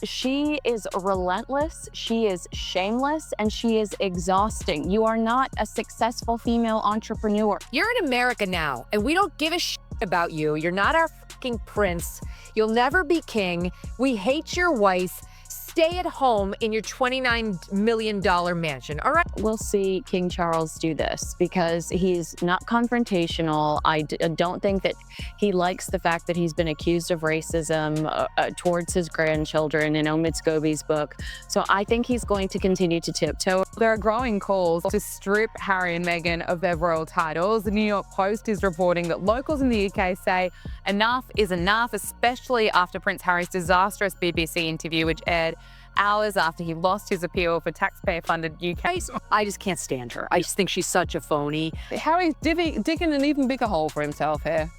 She is relentless, she is shameless, and she is exhausting. You are not a successful female entrepreneur. You're in America now, and we don't give a shit about you. You're not our fucking prince. You'll never be king. We hate your wife. Stay at home in your $29 million mansion, all right? We'll see King Charles do this because he's not confrontational. I don't think that he likes the fact that he's been accused of racism towards his grandchildren in Omid Scobie's book. So I think he's going to continue to tiptoe. There are growing calls to strip Harry and Meghan of their royal titles. The New York Post is reporting that locals in the UK say enough is enough, especially after Prince Harry's disastrous BBC interview, which aired hours after he lost his appeal for taxpayer-funded UK. I just can't stand her. I just think she's such a phony. Harry's digging an even bigger hole for himself here.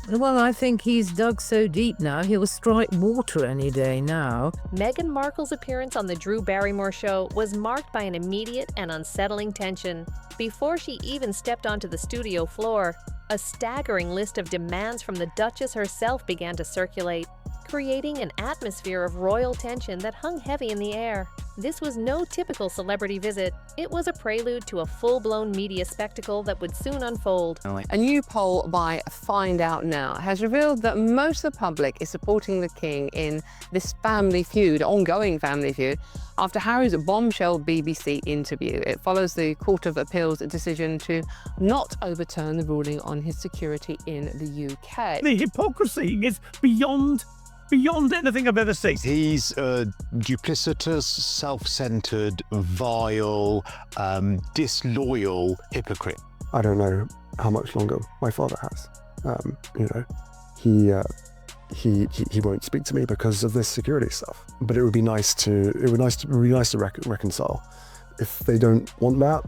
Well, I think he's dug so deep now, he'll strike water any day now. Meghan Markle's appearance on the Drew Barrymore Show was marked by an immediate and unsettling tension. Before she even stepped onto the studio floor, a staggering list of demands from the Duchess herself began to circulate, creating an atmosphere of royal tension that hung heavy in the air. This was no typical celebrity visit. It was a prelude to a full-blown media spectacle that would soon unfold. A new poll by Find Out Now has revealed that most of the public is supporting the king in this ongoing family feud, after Harry's bombshell BBC interview. It follows the Court of Appeal's decision to not overturn the ruling on his security in the UK. The hypocrisy is beyond anything I've ever seen. He's a duplicitous, self-centered, vile, disloyal hypocrite. I don't know how much longer my father has. He won't speak to me because of this security stuff. But it would be nice to reconcile. If they don't want that,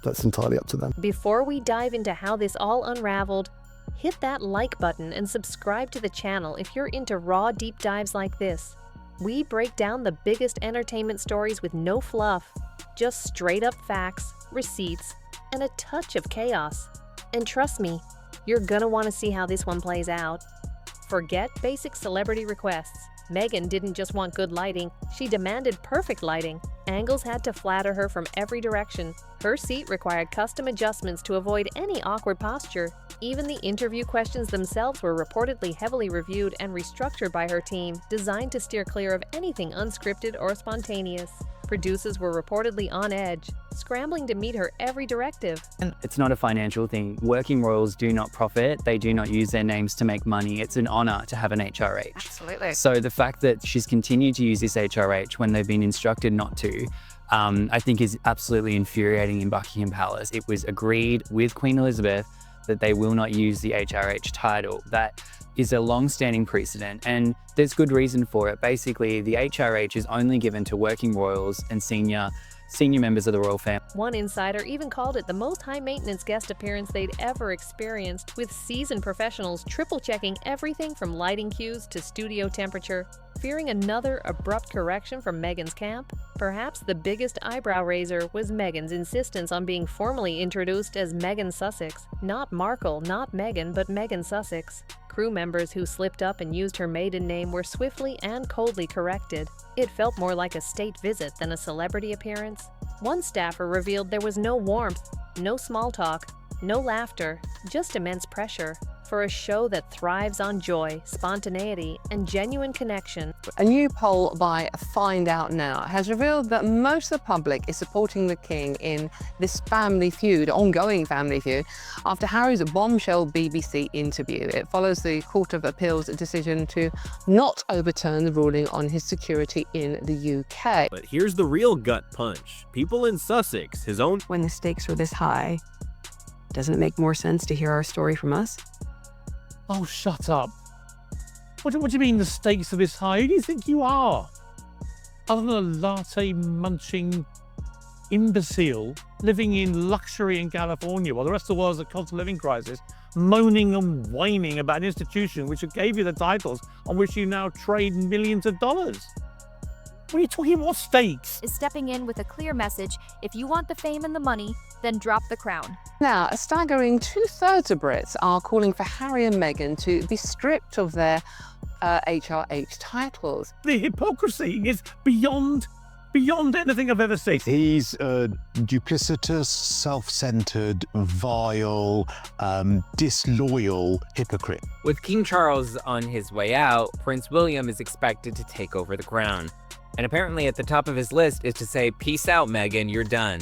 that's entirely up to them. Before we dive into how this all unraveled, hit that like button and subscribe to the channel if you're into raw deep dives like this. We break down the biggest entertainment stories with no fluff, just straight up facts, receipts, and a touch of chaos. And trust me, you're gonna want to see how this one plays out. Forget basic celebrity requests. Meghan didn't just want good lighting, she demanded perfect lighting. Angles had to flatter her from every direction. Her seat required custom adjustments to avoid any awkward posture. Even the interview questions themselves were reportedly heavily reviewed and restructured by her team, designed to steer clear of anything unscripted or spontaneous. Producers were reportedly on edge, scrambling to meet her every directive. It's not a financial thing. Working royals do not profit. They do not use their names to make money. It's an honor to have an HRH. Absolutely. So the fact that she's continued to use this HRH when they've been instructed not to, I think is absolutely infuriating in Buckingham Palace. It was agreed with Queen Elizabeth that they will not use the HRH title. That is a long-standing precedent, and there's good reason for it. Basically, the HRH is only given to working royals and senior members of the royal family. One insider even called it the most high-maintenance guest appearance they'd ever experienced, with seasoned professionals triple-checking everything from lighting cues to studio temperature. Fearing another abrupt correction from Meghan's camp? Perhaps the biggest eyebrow raiser was Meghan's insistence on being formally introduced as Meghan Sussex. Not Markle, not Meghan, but Meghan Sussex. Crew members who slipped up and used her maiden name were swiftly and coldly corrected. It felt more like a state visit than a celebrity appearance. One staffer revealed there was no warmth, no small talk, no laughter, just immense pressure. For a show that thrives on joy, spontaneity, and genuine connection. A new poll by Find Out Now has revealed that most of the public is supporting the king in this ongoing family feud, after Harry's bombshell BBC interview. It follows the Court of Appeal's decision to not overturn the ruling on his security in the UK. But here's the real gut punch. People in Sussex, his own... When the stakes are this high, doesn't it make more sense to hear our story from us? Oh, shut up. What do you mean the stakes are this high? Who do you think you are? Other than a latte-munching imbecile living in luxury in California while the rest of the world's a cost of living crisis, moaning and whining about an institution which gave you the titles on which you now trade millions of dollars. What are you talking about stakes? Is stepping in with a clear message: if you want the fame and the money, then drop the crown. Now, a staggering 2/3 of Brits are calling for Harry and Meghan to be stripped of their HRH titles. The hypocrisy is beyond anything I've ever seen. He's a duplicitous, self-centered, vile, disloyal hypocrite. With King Charles on his way out, Prince William is expected to take over the crown. And apparently at the top of his list is to say, "Peace out, Meghan, you're done."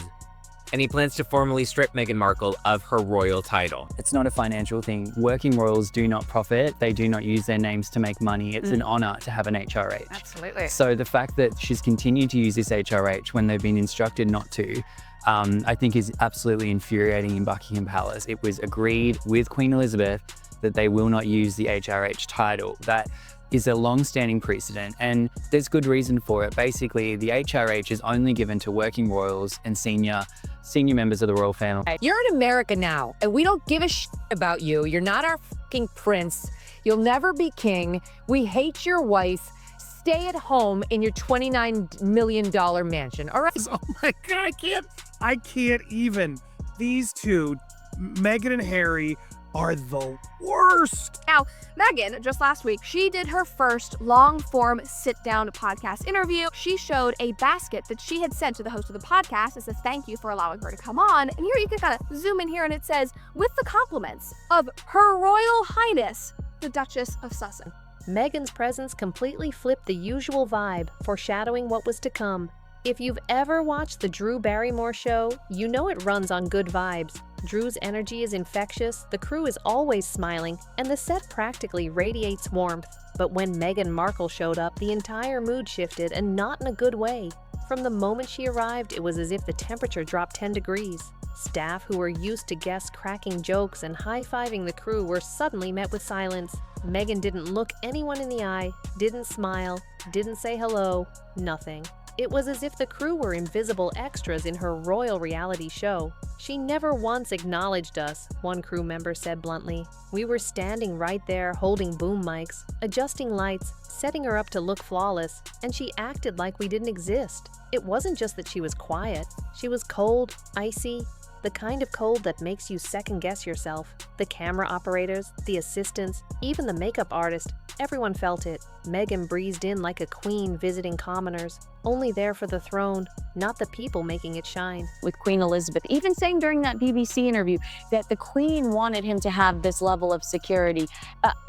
And he plans to formally strip Meghan Markle of her royal title. It's not a financial thing. Working royals do not profit. They do not use their names to make money. It's an honor to have an HRH. Absolutely. So the fact that she's continued to use this HRH when they've been instructed not to, I think is absolutely infuriating in Buckingham Palace. It was agreed with Queen Elizabeth that they will not use the HRH title. That is a long-standing precedent, and there's good reason for it. Basically, the HRH is only given to working royals and senior members of the royal family. You're in America now, and we don't give a about you. You're not our fucking prince. You'll never be king. We hate your wife. Stay at home in your $29 million mansion, all right? Oh my God, I can't even. These two, Meghan and Harry, are the worst. Now, Meghan, just last week, she did her first long-form sit-down podcast interview. She showed a basket that she had sent to the host of the podcast as a thank you for allowing her to come on. And here you can kind of zoom in here, and it says, "With the compliments of Her Royal Highness, the Duchess of Sussex." Meghan's presence completely flipped the usual vibe, foreshadowing what was to come. If you've ever watched the Drew Barrymore Show, you know it runs on good vibes. Drew's energy is infectious, the crew is always smiling, and the set practically radiates warmth. But when Meghan Markle showed up, the entire mood shifted, and not in a good way. From the moment she arrived, it was as if the temperature dropped 10 degrees. Staff who were used to guests cracking jokes and high-fiving the crew were suddenly met with silence. Meghan didn't look anyone in the eye, didn't smile, didn't say hello, nothing. It was as if the crew were invisible extras in her royal reality show. "She never once acknowledged us," one crew member said bluntly. "We were standing right there holding boom mics, adjusting lights, setting her up to look flawless, and she acted like we didn't exist. It wasn't just that she was quiet. She was cold, icy, the kind of cold that makes you second-guess yourself. The camera operators, the assistants, even the makeup artist, everyone felt it. Meghan breezed in like a queen visiting commoners, only there for the throne, not the people making it shine." With Queen Elizabeth even saying during that BBC interview that the Queen wanted him to have this level of security.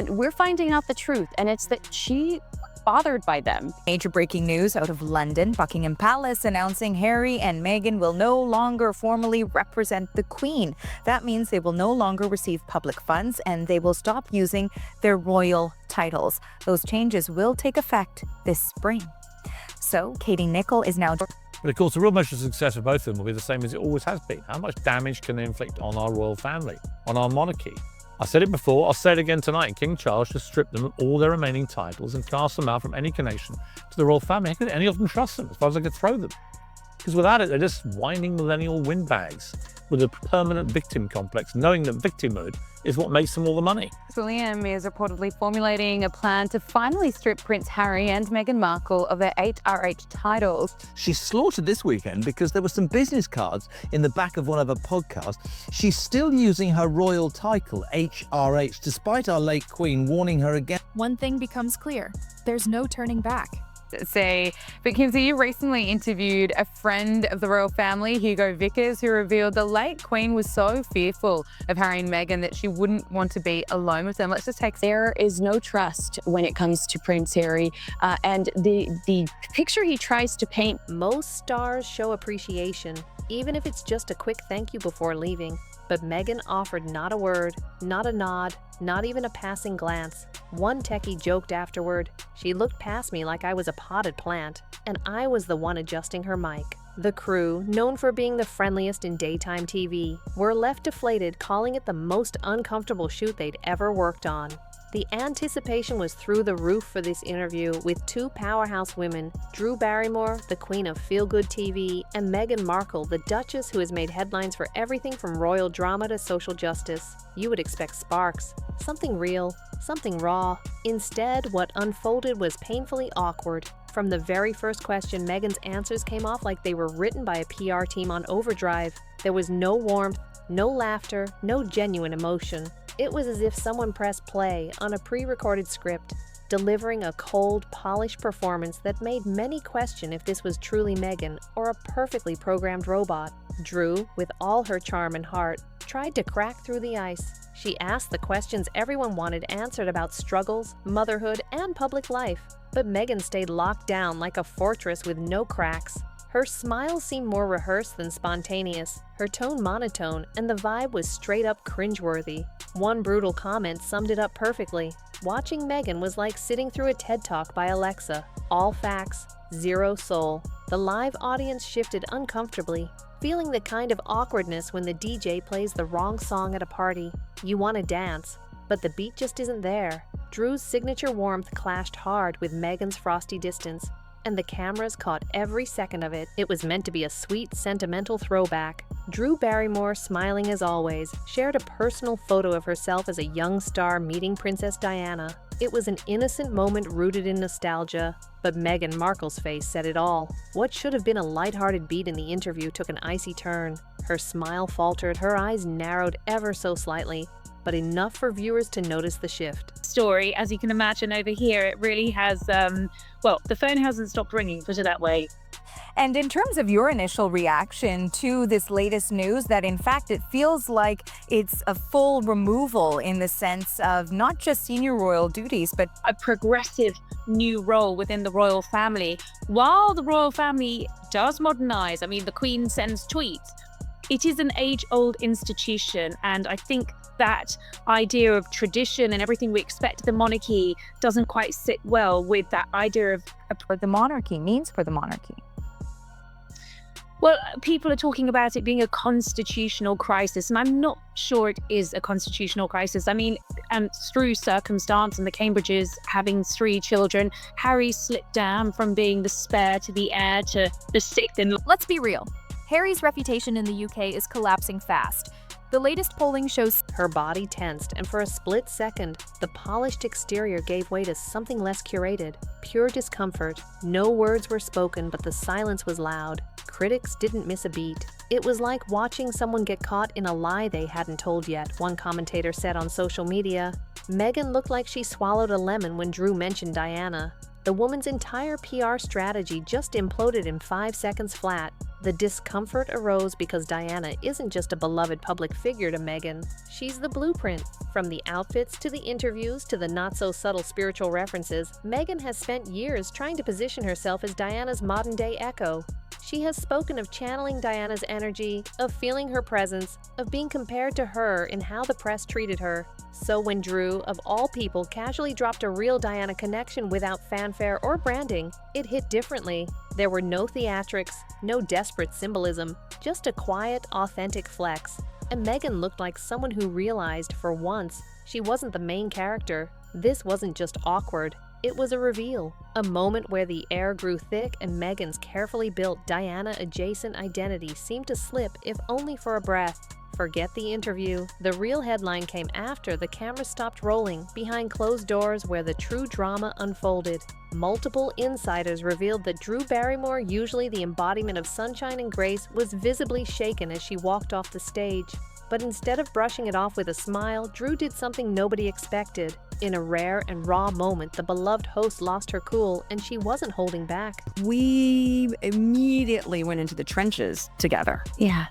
We're finding out the truth, and it's that she bothered by them. Major breaking news out of London. Buckingham Palace announcing Harry and Meghan will no longer formally represent the Queen. That means they will no longer receive public funds, and they will stop using their royal titles. Those changes will take effect this spring. So Katie Nicholl is now... But of course, the real measure of success of both of them will be the same as it always has been. How much damage can they inflict on our royal family, on our monarchy? I said it before, I'll say it again tonight. King Charles should strip them of all their remaining titles and cast them out from any connection to the royal family. How could any of them trust them as far as I could throw them? Because without it, they're just whining millennial windbags with a permanent victim complex, knowing that victimhood is what makes them all the money. William is reportedly formulating a plan to finally strip Prince Harry and Meghan Markle of their HRH titles. She slaughtered this weekend because there were some business cards in the back of one of her podcasts. She's still using her royal title, HRH, despite our late Queen warning her again. One thing becomes clear. There's no turning back. But Kimsey, you recently interviewed a friend of the royal family, Hugo Vickers, who revealed the late Queen was so fearful of Harry and Meghan that she wouldn't want to be alone with them. Let's just take... There is no trust when it comes to Prince Harry, and the picture he tries to paint. Most stars show appreciation, even if it's just a quick thank you before leaving. But Meghan offered not a word, not a nod, not even a passing glance. One techie joked afterward, "She looked past me like I was a potted plant, and I was the one adjusting her mic." The crew, known for being the friendliest in daytime TV, were left deflated, calling it the most uncomfortable shoot they'd ever worked on. The anticipation was through the roof for this interview with two powerhouse women, Drew Barrymore, the queen of feel-good TV, and Meghan Markle, the Duchess who has made headlines for everything from royal drama to social justice. You would expect sparks, something real, something raw. Instead, what unfolded was painfully awkward. From the very first question, Meghan's answers came off like they were written by a PR team on overdrive. There was no warmth, no laughter, no genuine emotion. It was as if someone pressed play on a pre-recorded script. delivering a cold, polished performance that made many question if this was truly Meghan or a perfectly programmed robot. Drew, with all her charm and heart, tried to crack through the ice. She asked the questions everyone wanted answered about struggles, motherhood, and public life. But Meghan stayed locked down like a fortress with no cracks. Her smile seemed more rehearsed than spontaneous, her tone monotone, and the vibe was straight up cringeworthy. One brutal comment summed it up perfectly. Watching Meghan was like sitting through a TED Talk by Alexa. All facts, zero soul. The live audience shifted uncomfortably, feeling the kind of awkwardness when the DJ plays the wrong song at a party. You want to dance, but the beat just isn't there. Drew's signature warmth clashed hard with Meghan's frosty distance, and the cameras caught every second of it. It was meant to be a sweet, sentimental throwback. Drew Barrymore, smiling as always, shared a personal photo of herself as a young star meeting Princess Diana. It was an innocent moment rooted in nostalgia, but Meghan Markle's face said it all. What should have been a lighthearted beat in the interview took an icy turn. Her smile faltered, her eyes narrowed ever so slightly, but enough for viewers to notice the shift. Story, as you can imagine over here, it really has, well, the phone hasn't stopped ringing, put it that way. And in terms of your initial reaction to this latest news, that in fact it feels like it's a full removal in the sense of not just senior royal duties, but a progressive new role within the royal family. While the royal family does modernize, I mean, the Queen sends tweets, it is an age-old institution, and I think that idea of tradition and everything we expect of the monarchy doesn't quite sit well with that idea of what the monarchy means for the monarchy. Well, people are talking about it being a constitutional crisis, and I'm not sure it is a constitutional crisis. I mean, through circumstance and the Cambridges having 3 children, Harry slipped down from being the spare to the heir to the 6th. Let's be real. Harry's reputation in the UK is collapsing fast. The latest polling shows her body tensed, and for a split second, the polished exterior gave way to something less curated. Pure discomfort. No words were spoken, but the silence was loud. Critics didn't miss a beat. It was like watching someone get caught in a lie they hadn't told yet, one commentator said on social media. Meghan looked like she swallowed a lemon when Drew mentioned Diana. The woman's entire PR strategy just imploded in 5 seconds flat. The discomfort arose because Diana isn't just a beloved public figure to Meghan. She's the blueprint. From the outfits to the interviews to the not-so-subtle spiritual references, Meghan has spent years trying to position herself as Diana's modern-day echo. She has spoken of channeling Diana's energy, of feeling her presence, of being compared to her in how the press treated her. So when Drew, of all people, casually dropped a real Diana connection without fanfare or branding, it hit differently. There were no theatrics, no desperate symbolism, just a quiet, authentic flex. And Meghan looked like someone who realized, for once, she wasn't the main character. This wasn't just awkward. It was a reveal, a moment where the air grew thick and Meghan's carefully built Diana-adjacent identity seemed to slip, if only for a breath. Forget the interview. The real headline came after the camera stopped rolling, behind closed doors where the true drama unfolded. Multiple insiders revealed that Drew Barrymore, usually the embodiment of sunshine and grace, was visibly shaken as she walked off the stage. But instead of brushing it off with a smile, Drew did something nobody expected. In a rare and raw moment, the beloved host lost her cool, and she wasn't holding back. We immediately went into the trenches together. Yeah.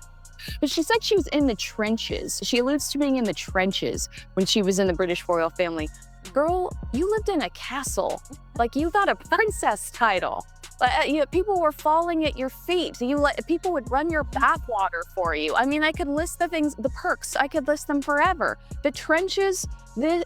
But she said she was in the trenches. She alludes to being in the trenches when she was in the British royal family. Girl, you lived in a castle. Like, you got a princess title. People were falling at your feet. People would run your bathwater for you. I mean, I could list the things, the perks, I could list them forever. The trenches,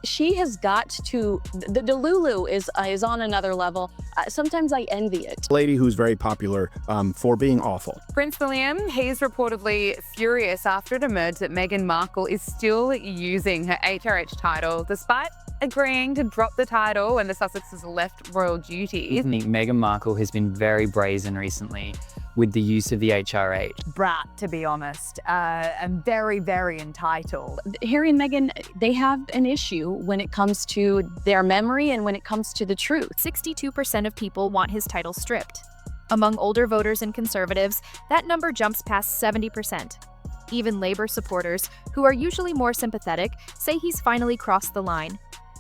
she has got to, the Delulu is on another level. Sometimes I envy it. Lady who's very popular for being awful. Prince William, he's reportedly furious after it emerged that Meghan Markle is still using her HRH title, despite agreeing to drop the title when the Sussexes left royal duties. I think Meghan Markle has been very brazen recently with the use of the HRH. Brat, to be honest, and very, very entitled. Harry and Meghan, they have an issue when it comes to their memory and when it comes to the truth. 62% of people want his title stripped. Among older voters and conservatives, that number jumps past 70%. Even Labour supporters, who are usually more sympathetic, say he's finally crossed the line.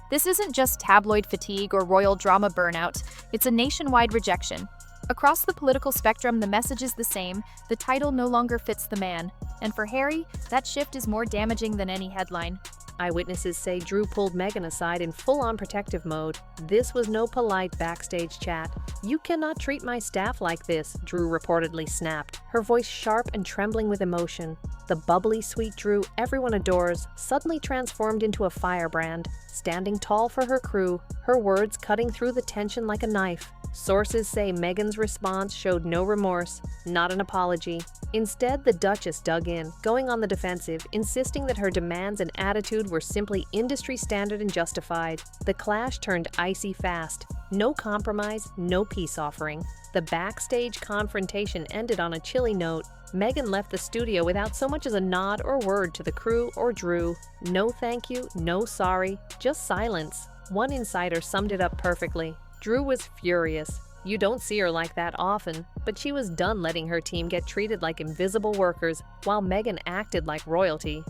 This isn't just tabloid fatigue or royal drama burnout, it's a nationwide rejection. Across the political spectrum, the message is the same: the title no longer fits the man. And for Harry, that shift is more damaging than any headline. Eyewitnesses say Drew pulled Meghan aside in full-on protective mode. This was no polite backstage chat. "You cannot treat my staff like this," Drew reportedly snapped, her voice sharp and trembling with emotion. The bubbly, sweet Drew everyone adores suddenly transformed into a firebrand, standing tall for her crew, her words cutting through the tension like a knife. Sources say Meghan's response showed no remorse, not an apology. Instead, the Duchess dug in, going on the defensive, insisting that her demands and attitude were simply industry standard and justified. The clash turned icy fast. No compromise, no peace offering. The backstage confrontation ended on a chilly note. Meghan left the studio without so much as a nod or word to the crew or Drew. No thank you, no sorry, just silence. One insider summed it up perfectly. Drew was furious. You don't see her like that often, but she was done letting her team get treated like invisible workers while Meghan acted like royalty.